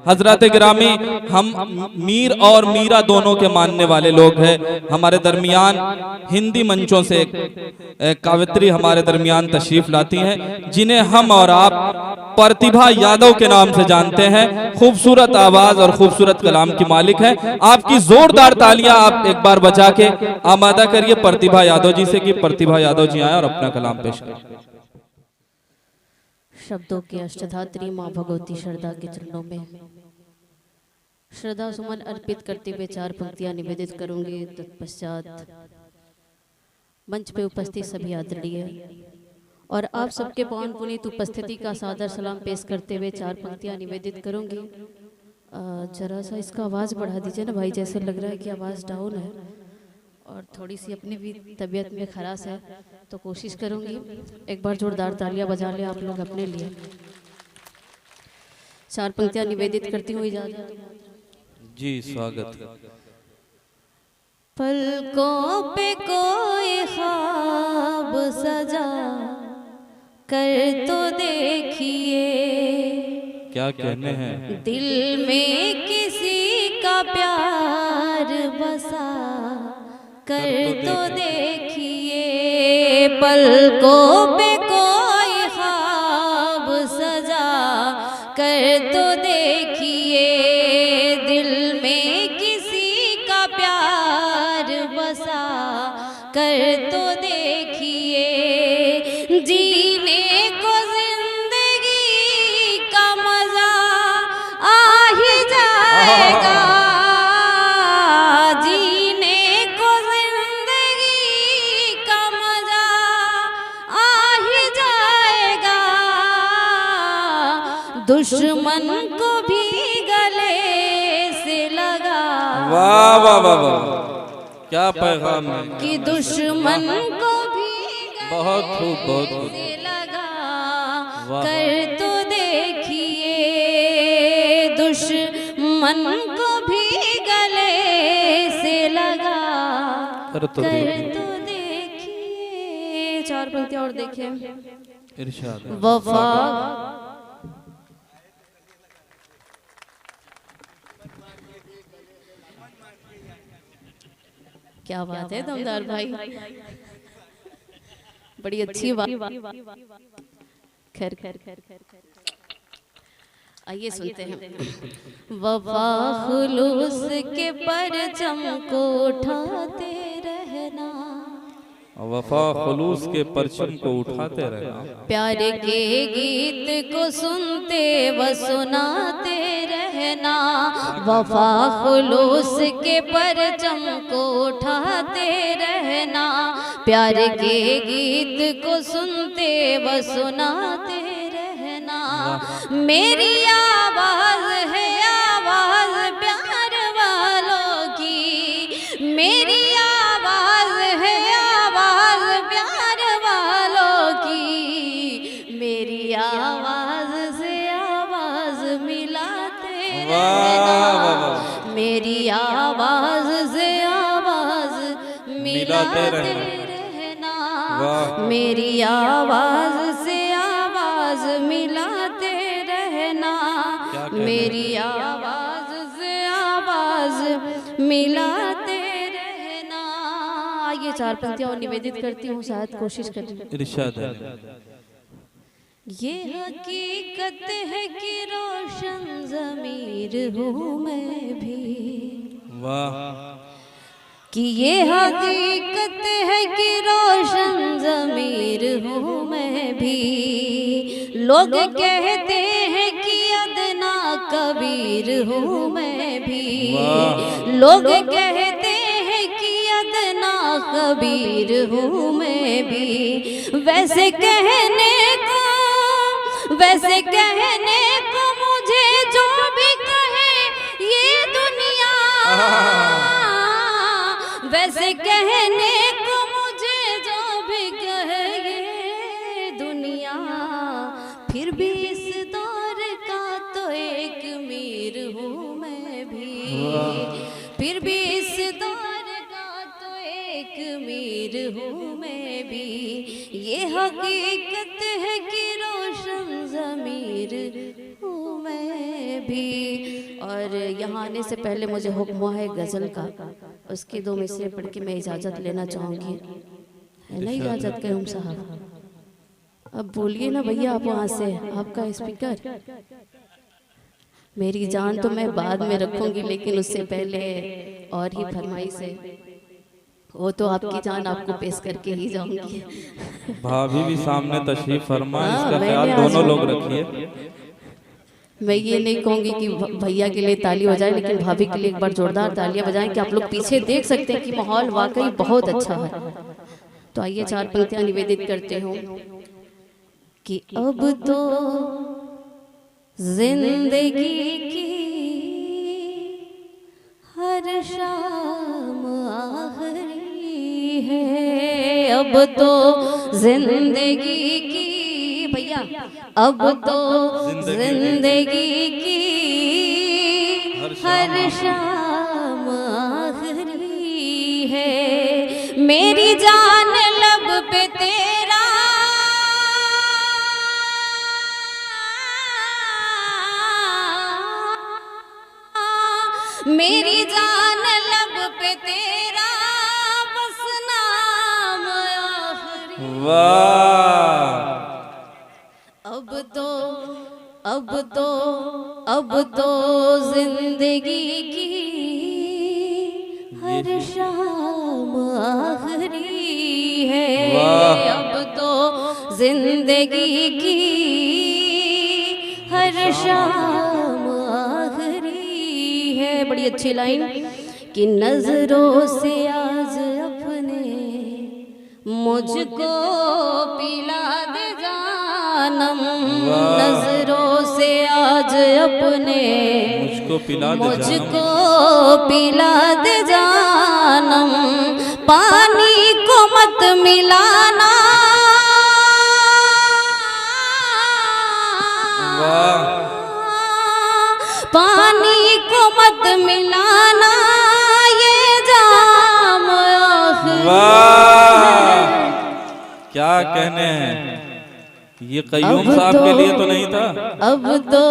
हजरत गिरामी, हम मीर और मीरा दोनों के मानने वाले लोग हैं। हमारे दरमियान हिंदी मंचों से एक कावित्री हमारे दरमियान तशरीफ लाती हैं, जिन्हें हम और आप प्रतिभा यादव के नाम से जानते हैं। खूबसूरत आवाज और खूबसूरत कलाम की मालिक है। आपकी जोरदार तालियां आप एक बार बजा के आमादा करिए प्रतिभा यादव जी से कि प्रतिभा यादव जी आए और अपना कलाम पेश करें। शब्दों के अष्टधात्री माँ भगवती श्रद्धा के चरणों में श्रद्धा सुमन अर्पित करते हुए 4 पंक्तियां निवेदित करूंगी। तत्पश्चात मंच पे उपस्थित सभी आदरणीय और आप सबके पवन पुनीत उपस्थिति का सादर सलाम पेश करते हुए 4 पंक्तियां निवेदित करूंगी। जरा सा इसका आवाज़ बढ़ा दीजिए ना भाई, जैसे लग रहा है कि आवाज़ डाउन है और थोड़ी सी अपनी भी तबीयत में खराश है, तो कोशिश करूंगी। एक बार जोरदार तालियां बजा लें आप लोग अपने लिए। 4 पंक्तियां निवेदित करती हुई जी स्वागत। पलकों पे कोई ख्वाब सजा कर तो देखिए, क्या कहने हैं। दिल में किसी का प्यार बसा कर तो देखिए, पलकों पे कोई ख्वाब सजा कर तो देखिए, दिल में किसी का प्यार बसा कर तो देखिए, जीने को जिंदगी का मजा आ ही जाएगा, जीने को जिंदगी का मजा आ ही जाएगा, दुश्मन को भी गले से लगा। वाह वाह वाह वाह, क्या पैगाम है कि दुश्मन को भी बहुत खूब बहुत खूब से लगा कर तो देखिए, दुश्मन को भी गले से लगा कर तो देखिए। 4 पंक्तियां और देखिए। इरशाद। वफा क्या बात है दमदार भाई, बड़ी अच्छी बात। खैर खैर खैर खैर आइए सुनते हैं। वफा खुलूस के परचम को उठाते रहना, वफा खुलूस के परचम को उठाते रहना, प्यार के गीत को सुनते व सुनाते रहना, वफा खुलूस के परचम को उठाते रहना, प्यार के गीत को सुनते व सुनाते रहना, मेरी आवाज है आवाज प्यार वालों की, मेरी आवाज है आवाज प्यार वालों की, मेरी आवाज से आवाज मिलाते रहना, मेरी आवाज से आवाज मिलाते रहना, मेरी आवाज से आवाज मिलाते रहना, मेरी आवाज से आवाज मिलाते रहना। ये 4 पंक्तियां और निवेदित करती हूँ, शायद कोशिश करें। इरशाद है। ये हकीकत है कि रोशन ज़मीर हूँ मैं भी, वाह, कि ये हकीकत है कि रोशन ज़मीर हूँ मैं भी, लोग कहते हैं कि अदना कबीर हूँ मैं भी, लोग कहते हैं कि अदना कबीर हूँ मैं भी, वैसे कहने को मुझे जो भी कहे ये दुनिया, वैसे कहने को मुझे जो भी कहे ये दुनिया, फिर भी इस दौर का तो एक मीर हूँ मैं भी, फिर भी इस दौर का तो एक मीर हूँ मैं भी, ये हकीकत है कि रोशन ज़मीर हूँ मैं भी। और यहाँ आने से पहले मुझे हुक्म हुआ है गज़ल का, उसकी 2 मिसरे पढ़ के मैं इजाज़त लेना चाहूँगी। है ना इजाज़त कयूम साहब? अब बोलिए ना भैया आप वहाँ से, आपका स्पीकर। मेरी जान तो मैं बाद में रखूँगी, लेकिन उससे पहले और ही फरमाइश है, वो तो आपकी जान आपको पेश करके ही जाऊंगी। भाभी भी सामने तशरीफ फरमा, हाँ, इसका मैंने ख्याल आज- दोनों लोग रखिए। मैं ये नहीं कहूंगी कि भैया के लिए ताली बजाएं, लेकिन भाभी के लिए एक बार जोरदार तालियां बजाएं कि आप लोग पीछे देख सकते हैं कि माहौल वाकई बहुत अच्छा है। तो आइए 4 पंक्तियां निवेदित करते हूँ कि अब तो जिंदगी की हर शाम आखिरी है, अब तो जिंदगी की भैया, अब तो जिंदगी की हर शाम आखिरी है, मेरी जान लब पे तेरा मेरी जान लब पे तेरा बस नाम आखिरी। वाह, अब तो जिंदगी की हर शाम आखिरी है, वाह। अब तो जिंदगी की हर शाम आखिरी है। बड़ी अच्छी लाइन कि नजरों से आज अपने मुझको पिला दे जानम, नजरों से आज अपने मुझको पिला दे मुझको पिला दे जानम, पानी को मत मिलाना, वाह, पानी को मत मिलाना, ये जाम आखिरी। वाह, क्या कहने हैं। ये कयूम साहब के लिए तो नहीं था। अब तो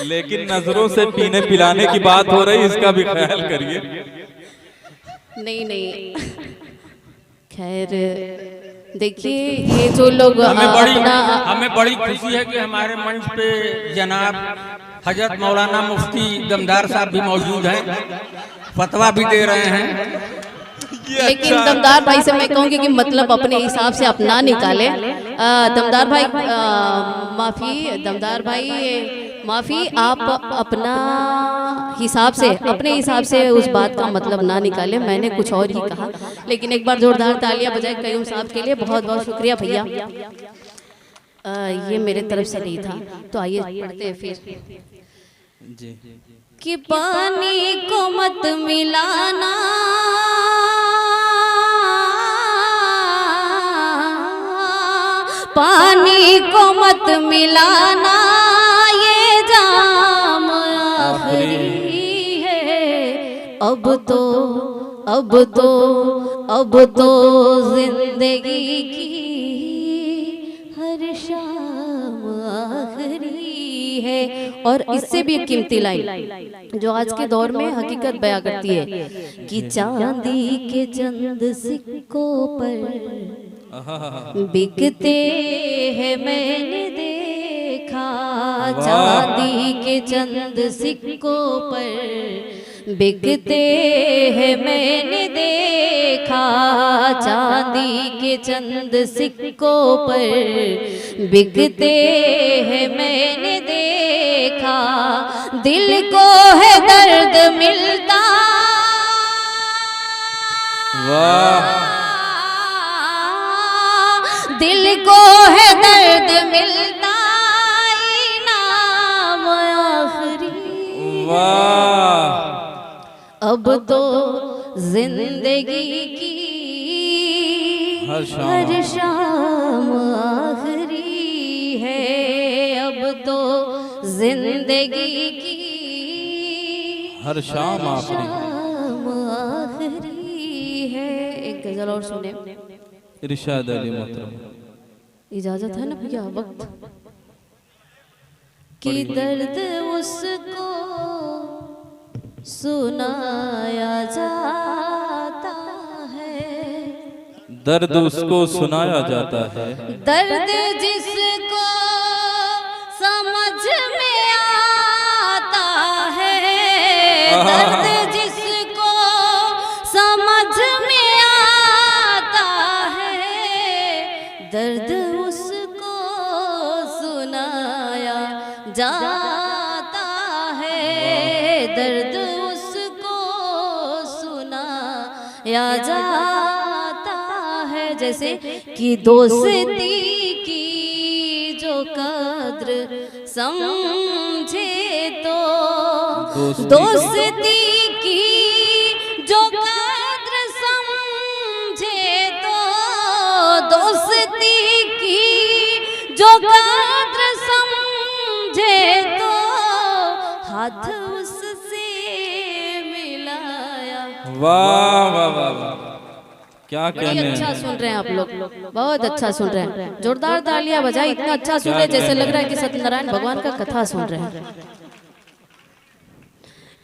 लेकिन नजरों से पीने पिलाने की बात हो रही, इसका भी ख्याल करिए। नहीं खैर देखिए, ये जो लोग हमें बड़ी खुशी है कि हमारे मंच पे जनाब हजरत मौलाना मुफ्ती दमदार साहब भी मौजूद हैं, फतवा भी दे रहे हैं। लेकिन दमदार भाई से मैं कहूँगी कि मतलब अपने हिसाब से अपना निकाले। दमदार भाई दमदार भाई माफ़ी, आप अपना हिसाब से, अपने हिसाब से उस बात का मतलब ना निकाले, मैंने कुछ और ही कहा। लेकिन एक बार जोरदार तालियां बजाए कयूम साहब के लिए, बहुत बहुत शुक्रिया भैया। ये मेरे तरफ से नहीं था, तो आइए पढ़ते हैं फिर जी। कि पानी को मत मिलाना, पानी को मत मिलाना, ये जाम आखिरी है, अब तो जिंदगी की हर शाम आखिरी है। और इससे भी एक कीमती लाइन जो आज के दौर में हकीकत बयां करती है कि चांदी के चंद सिक्कों पर बिकते हैं, मैंने देखा, चांदी के चंद सिक्कों पर बिकते हैं, मैंने देखा, चांदी के चंद सिक्कों पर बिकते हैं, मैंने देखा, दिल को है दर्द मिलता, वाह, दिल को है दर्द मिलता, इनाम आखिरी। वाह, अब तो जिंदगी की हर शाम आखिरी है, अब तो जिंदगी की हर शाम आखिरी। शाम आखिरी है। एक गजल और सुने। इरशाद अली मोहतरम। इजाजत है ना भैया? वक्त कि दर्द उसको सुनाया जाता है, दर्द उसको सुनाया जाता है, दर्द जिसको समझ में आता है, दर्द जिसको समझ में आता है, दर्द उसको सुनाया जाता है, दर्द उसको सुनाया जाता है। जैसे कि दोस्ती की जो कद्र समझे तो, दोस्ती की जो कद्र समझे तो, दोस्ती की जो कद्र समझे तो, हाथ उससे मिलाया। वाह वाह वाह वाह, क्या बड़ी कहने अच्छा हैं। सुन रहे हैं आप लोग, बहुत अच्छा सुन रहे हैं। जोरदार तालियां बजाई, इतना अच्छा सुन रहे हैं जैसे लग रहा है कि सत्यनारायण भगवान का कथा सुन रहे हैं।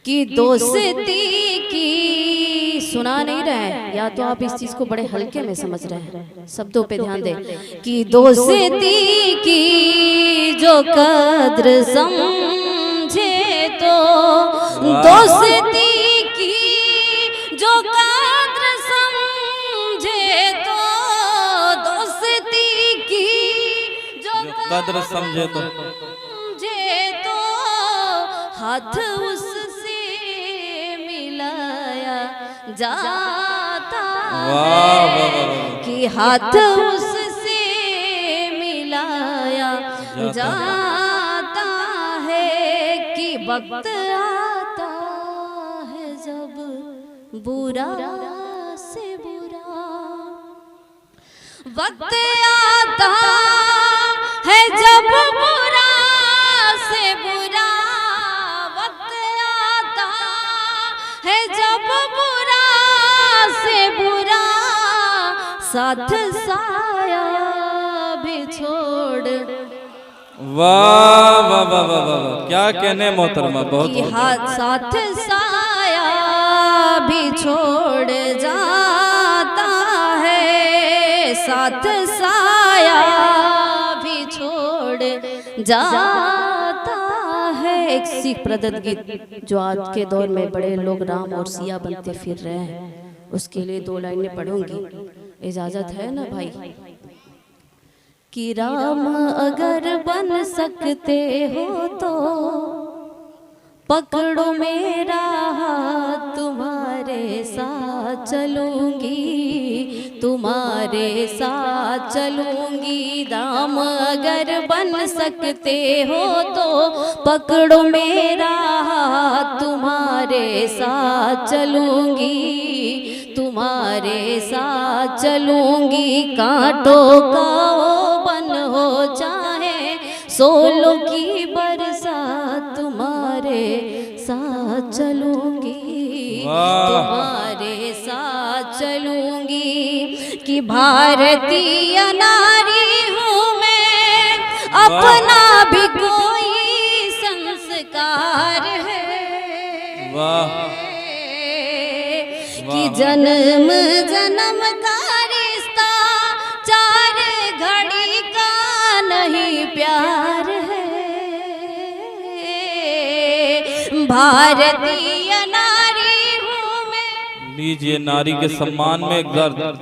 कि दोस्ती की सुना नहीं रहे हैं, या तो आप इस चीज को बड़े हल्के में समझ रहे हैं, शब्दों पे ध्यान दें। कि दोस्ती की जो कद्र समझे तो, दोस्ती की जो कद्र समझे तो, दोस्ती की जो कद्र समझे तो, समझे तो, हाथ उससे मिलाया जाता वाह वाह वाह है, वाह। कि हाथ उससे मिलाया जाता है। कि वक्त आता है जब बुरा से बुरा, वक्त आता है जब बुरा से बुरा, वक्त आता है जब बुरा से बुरा, साथ साया भी छोड़, वाह वाह वाह वाह वाह, क्या कहने मोहतरमा, बहुत कि हाथ साथ साया भी छोड़ जाता है, साथ साया भी छोड़ जाता है। एक सिख प्रदत्त गीत जो आज के दौर में बड़े लोग राम और सिया बनते फिर रहे हैं, उसके लिए 2 लाइनें पढ़ूंगी, इजाजत है ना भाई? कि राम अगर बन सकते हो तो पकड़ो मेरा हाथ, तुम्हारे साथ चलूंगी, तुम्हारे साथ चलूंगी। राम अगर बन सकते हो तो पकड़ो मेरा हाथ, तुम्हारे साथ चलूंगी, तुम्हारे साथ चलूंगी। कांटों का बन हो चाहे सोलों की बरसात, तुम्हारे साथ चलूंगी, तुम्हारे साथ चलूंगी। कि भारतीय नारी हूँ मैं, अपना भी कोई संस्कार है। वाह कि जन्म जन्म का रिश्ता, 4 घड़ी का नहीं प्यार है। भारतीय नारी हूँ मैं। लीजिए, नारी के सम्मान में एक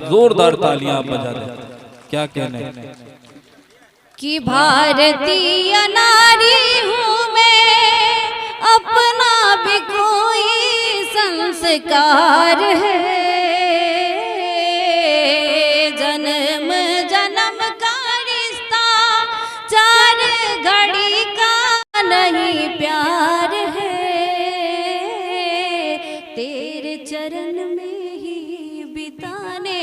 जोरदार तालियां आप बजा दें, क्या कहने हैं। कि भारतीय नारी हूँ मैं, अपना भी कोई संस्कार है। जन्म जन्म का रिश्ता, 4 घड़ी का नहीं प्यार है। तेरे चरण में ही बिताने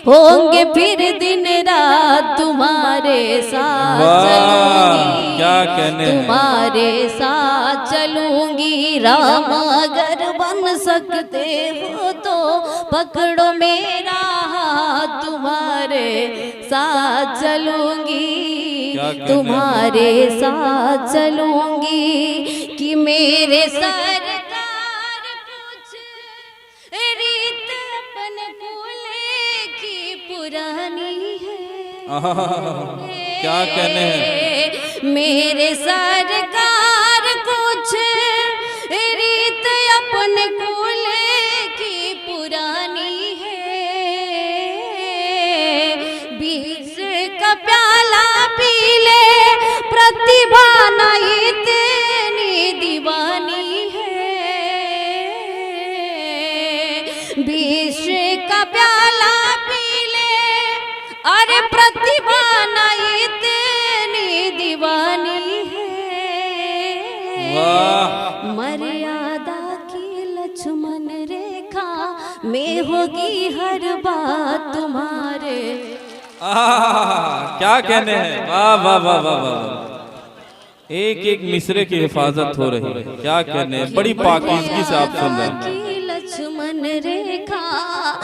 होंगे फिर दिन मेरा तुम्हारे साथ वाह, चलूंगी, क्या कहने हैं। तुम्हारे साथ चलूंगी राम, अगर बन सकते हो तो पकड़ो मेरा हाथ, तुम्हारे साथ चलूंगी, क्या कहने हैं। तुम्हारे साथ चलूंगी कि मेरे सरकार कुछ रीत अपन कुल की पुरानी है। आहा, क्या कहने हैं। मेरे सरकार कुछ रीत अपन कुल की पुरानी है, बीस का प्याला पी ले प्रतिभा नहीं इतनी दीवानी है, बीस का प्याला पी ले अरे प्रतिभा नहीं इतनी दीवानी है। वाह, मर्यादा की लक्ष्मण रेखा में होगी हर बात तुम्हारे। क्या कहने हैं। वाह वाह वाह वाह वाह, एक एक मिसरे की हिफाजत हो रही है। क्या कहने हैं, बड़ी पाकीज़गी से आप सुन रहे हैं। लक्ष्मण रेखा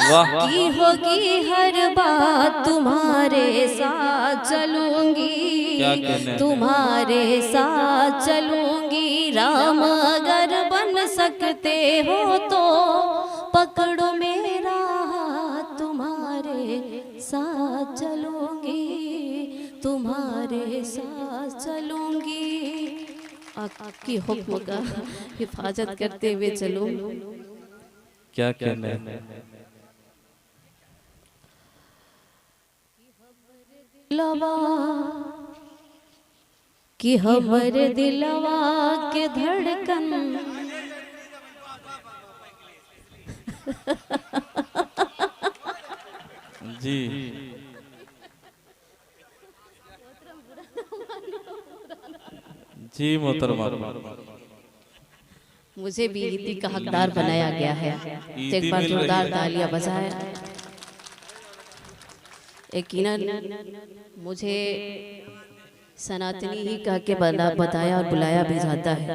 वाह। की होगी हर बात तुम्हारे साथ चलूंगी, क्या कहने हैं। तुम्हारे साथ चलूंगी राम, अगर बन सकते हो तो पकड़ो मेरा हाथ, तुम्हारे साथ चलूंगी, तुम्हारे साथ चलूंगी, आपकी हुक्म का हिफाजत करते हुए चलूं। क्या कहने हैं। दिलवा कि हमरे दिलवा के धड़कन जी, जी मोहतरमा, मुझे भी ईदी का हकदार बनाया गया है। तो एक बार जोरदार तालियां बजाएं। यकीनन मुझे सनातनी ही कह के बताया और बुलाया भी जाता है,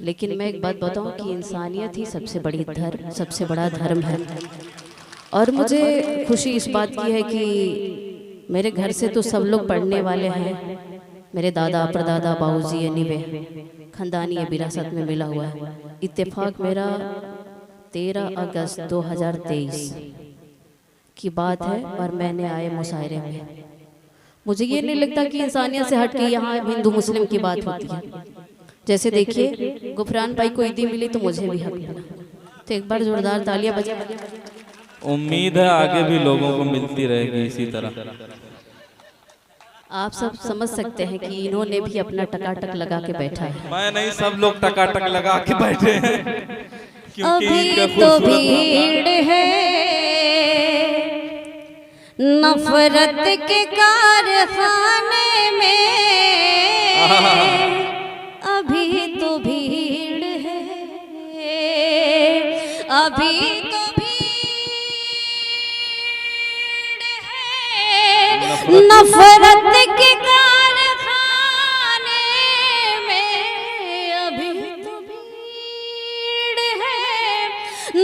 लेकिन मैं एक बात बताऊं कि इंसानियत ही सबसे बड़ी धर्म, सबसे बड़ा धर्म है। और मुझे खुशी इस बात की है कि मेरे घर से तो सब लोग पढ़ने वाले हैं। मेरे दादा परदादा बाबूजी अनिबे खानदानी विरासत में मिला हुआ है। इत्तेफाक मेरा 13 अगस्त 2023 की बात है और मैंने आए मुशायरे में। मुझे ये नहीं लगता कि इंसानियत से हट के यहाँ हिंदू मुस्लिम की बात होती है। जैसे देखिए गुफरान भाई को ईदी मिली तो मुझे भी हक मिला। तो एक बार जोरदार तालियां बजा। उम्मीद है आगे भी लोगों को मिलती रहेगी इसी तरह। आप सब समझ सकते हैं कि इन्होंने भी अपना टकाटक लगा के बैठा है। मैं नहीं, सब लोग टकाटक लगा के बैठे हैं क्योंकि अभी इनका तो खूबसूरत भीड़ है नफरत के कारखाने में, अभी तो भीड़ है, अभी तो भीड़ है नफरत के कारखाने में, अभी तो भीड़ है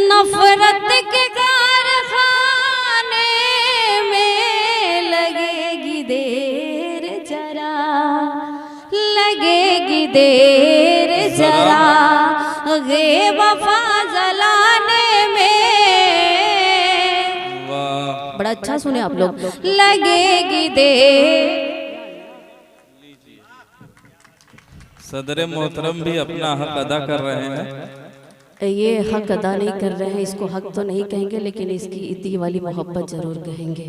नफरत के कारखाने में, लगेगी देर जरा, लगेगी देर जरा गे वफा जलाने में। वाह, बड़ा अच्छा सुने आप लोग, लगेगी देर। सदर मोहतरम भी अपना हक अदा कर रहे हैं। ये हक अदा नहीं कर रहे हैं, इसको हक तो नहीं कहेंगे, लेकिन इसकी इतनी वाली मोहब्बत जरूर कहेंगे।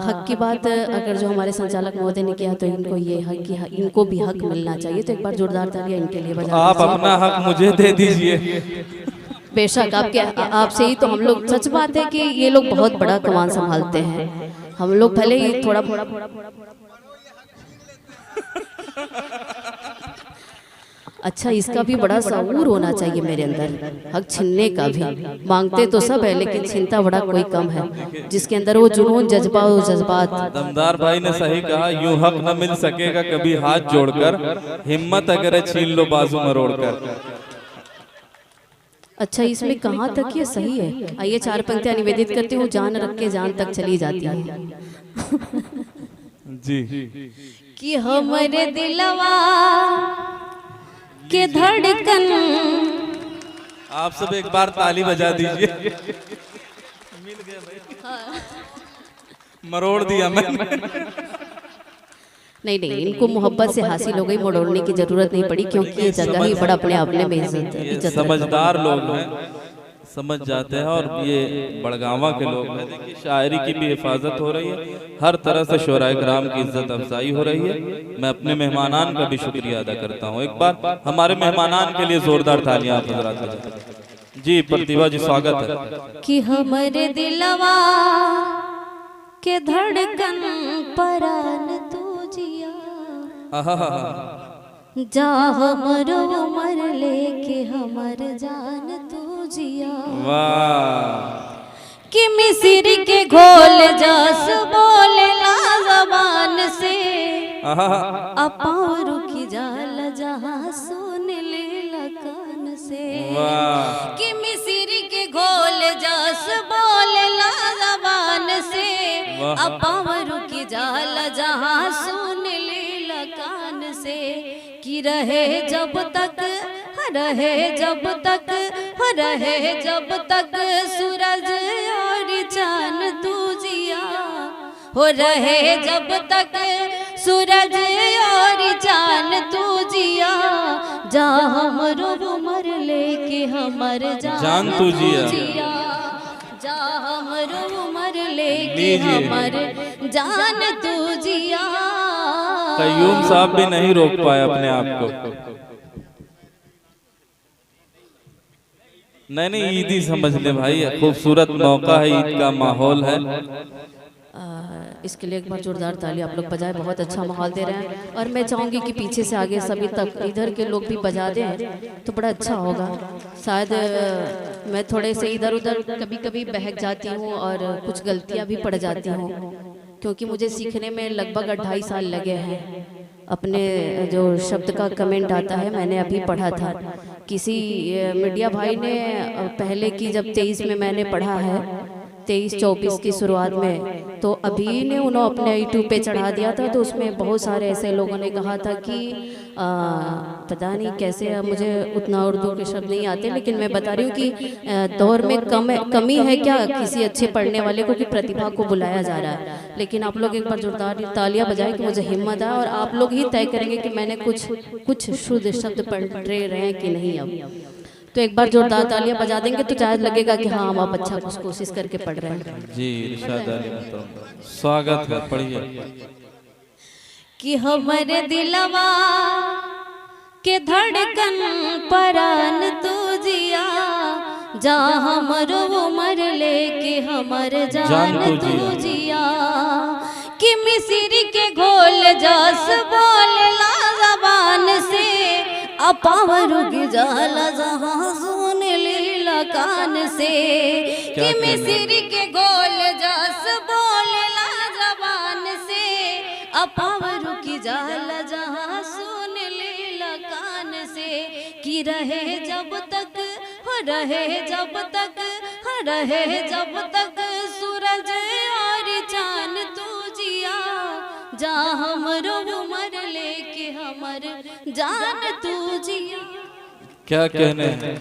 हक की बात अगर जो हमारे संचालक महोदय ने किया तो इनको ये हक की इनको भी हक मिलना चाहिए। तो एक बार जोरदार तालियां इनके लिए बजा। आप अपना हक मुझे दे दीजिए। बेशक आपसे ही तो हम लोग, सच बात है कि ये लोग बहुत बड़ा कमान संभालते हैं। हम लोग भले ही थोड़ा अच्छा, इसका भी बड़ा शऊर होना चाहिए मेरे अंदर, हक छीनने का भी। मांगते तो सब है लेकिन छीनता बड़ा कोई कम है, जिसके अंदर वो जुनून जज्बा वो जज्बात। दमदार भाई ने सही कहा, यूं हक न मिल सकेगा कभी हाथ जोड़कर, हिम्मत अगर छीन लो बाजू मरोड़कर। अच्छा, इसमें कहाँ तक ये सही है? आइए 4 पंक्तियां निवेदित करती हूँ, जान रख के जान तक चली जाती है। जी। कि हमारे दिलवा के धड़कन, आप सब एक बार ताली बजा दीजिए। मिल गया भाई, मरोड़ दिया मैंने। नहीं नहीं, इनको मोहब्बत से हासिल हो गई, मोड़ने की जरूरत नहीं पड़ी, क्योंकि ये जगह ही बड़ा अपने आप में बेइज्जत है। ये समझदार लोग हैं, समझ जाते हैं, और ये बड़गावा के लोग हैं। देखिए शायरी की भी हिफाजत हो रही है, हर तरह से शोराए कराम की इज्जत अफजाई हो रही है। मैं अपने मेहमानान का भी शुक्रिया अदा करता हूँ। एक बार हमारे मेहमानान के लिए जोरदार तालियां आप हजरात। जी प्रतिभा जी, स्वागत है। कि हमारे दिलवा के धड़कन परान तू जिया, जा हमरो उमर लेके हमर जान तू जिया। वाह। कि मिस्र के घोल जस बोले ला जबान से, अपाव रुकी जाल जहाँ सुन ले कान से। वाह। कि मिस्र के घोल जस बोले ला जबान से, अपाव रुकी जाल जहाँ सुन ले कान से। कि रहे जब तक सूरज और चांद तू जिया, हो रहे जब तक सूरज और चांद तू जिया, जा हमरो उमर लेके हमर जान तू जिया, जा हमरो उमर लेके हमर जान तू जिया। कयूम साहब भी नहीं रोक पाए अपने आप को। नहीं, ईदी समझ ले भाई, खूबसूरत मौका है, ईद का माहौल है। इसके लिए एक बार जोरदार ताली आप लोग बजाएं, बहुत अच्छा माहौल दे रहे हैं। और मैं चाहूँगी कि पीछे से आगे सभी तक इधर के लोग भी बजा दें तो बड़ा अच्छा होगा। शायद मैं थोड़े से इधर उधर कभी कभी बहक जाती हूँ और कुछ गलतियाँ भी पड़ जाती हूँ, क्योंकि मुझे सीखने में लगभग 2.5 साल लगे हैं। अपने जो शब्द का कमेंट आता है, मैंने अभी पढ़ा था, किसी मीडिया भाई ने पहले की जब 23 में मैंने पढ़ा है, 23-24 की शुरुआत में, तो अभी ने उन्होंने अपने यूट्यूब पे चढ़ा दिया था। तो उसमें बहुत सारे ऐसे लोगों ने कहा था कि पता नहीं कैसे, मुझे उतना उर्दू के शब्द नहीं आते, लेकिन मैं बता रही हूँ कि दौर में कमी है क्या किसी अच्छे पढ़ने वाले को कि प्रतिभा को बुलाया जा रहा है। लेकिन आप लोग एक बार जोरदार तालियां बजाएं कि मुझे हिम्मत आए, और आप लोग ही तय करेंगे कि मैंने कुछ शुद्ध शब्द पढ़ रहे हैं कि नहीं। अब तो एक बार जोरदार तालियां बजा देंगे तो शायद लगेगा कि हाँ, आप अच्छा कुछ कोशिश करके पढ़ रहे हैं। जी इरशाद अली, स्वागत है, पढ़िए। कि हमारे दिलवा के धड़कन परान तू जिया, जा हमरो उमर लेके हमर जान तू जिया। कि मिस्र के घोल जस बोलला ज़बान से, अपाव रुक जाला जहाँ सुन लीला कान से। कि मिस्र के घोल जस बोलला ज़बान से, अपाव रुक जाला जहाँ सुन लीला कान से। कि रहे जब तक सूरज और चांद तू जिया, जा हमरो उमर लेके हमर जान तू जिया। क्या कहने हैं।